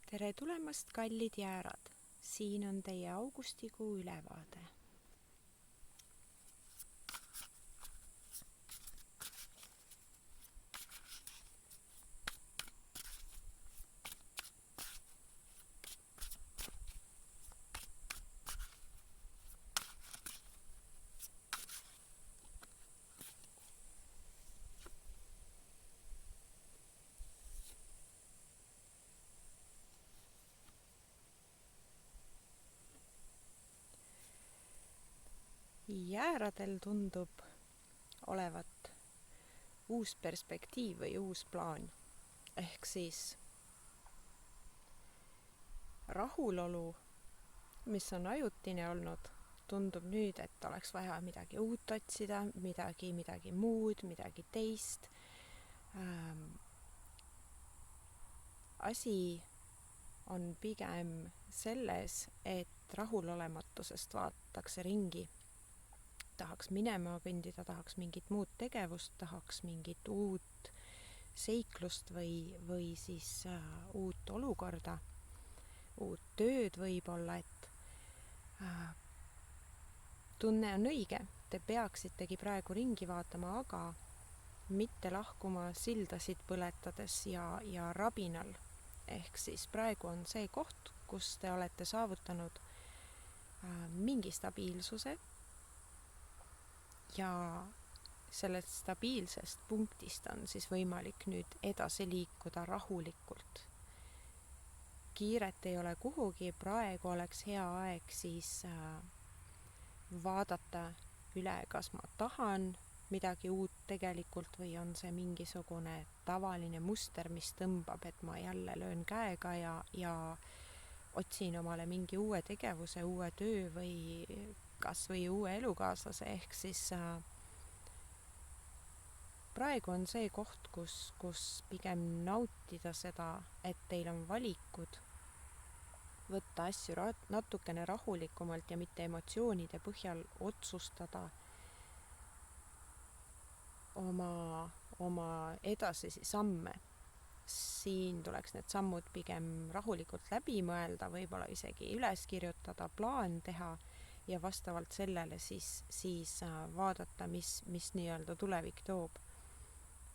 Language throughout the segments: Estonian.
Tere tulemast, kallid jäärad! Siin on teie augustikuu ülevaade. Jääradel tundub olevat uus perspektiiv või uus plaan. Ehk siis rahulolu, mis on ajutine olnud, tundub nüüd, et oleks vaja midagi uut otsida, midagi muud, midagi teist. Asi on pigem selles, et rahulolematusest vaadatakse ringi. Tahaks minema kõndida, tahaks mingit muud tegevust, tahaks mingit uut seiklust või siis uut olukorda, uut tööd võib-olla, et tunne on õige, te peaksitegi praegu ringi vaatama, aga mitte lahkuma sildasid põletades ja rabinal. Ehk siis praegu on see koht, kus te olete saavutanud mingi stabiilsuse ja sellest stabiilsest punktist on siis võimalik nüüd edasi liikuda rahulikult. Kiiret ei ole kuhugi, praegu oleks hea aeg siis vaadata üle, kas ma tahan midagi uut tegelikult või on see mingisugune tavaline muster, mis tõmbab, et ma jälle löön käega ja otsin omale mingi uue tegevuse, uue töö või kas või uue elukaaslase. Ehk siis praegu on see koht, kus pigem nautida seda, et teil on valikud, võtta asju natukene rahulikumalt ja mitte emotsioonide põhjal otsustada oma edasisi samme. Siin tuleks need sammud pigem rahulikult läbi mõelda, võib-olla isegi üles kirjutada, plaan teha ja vastavalt sellele siis vaadata, mis nii-öelda tulevik toob.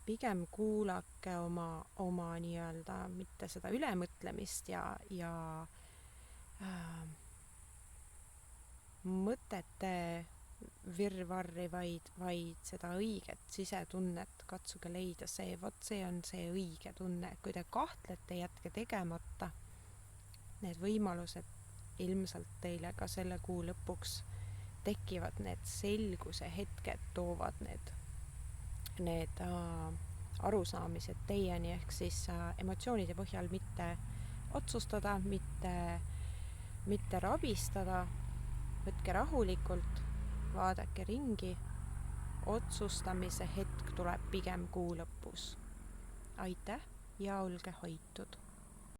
Pigem kuulake oma nii-öelda mitte seda ülemõtlemist ja mõtete virvarri, vaid seda õiget sisetunnet, katsuge leida see, see on see õige tunne. Kui te kahtlete, jätke tegemata. Need võimalused ilmselt teile ka selle kuu lõpuks tekivad, need selguse hetked toovad need arusaamised teieni, ehk siis emotsioonide põhjal mitte otsustada, mitte rabistada, võtke rahulikult, vaadake ringi, otsustamise hetk tuleb pigem kuu lõpus. Aitäh ja olge hoitud!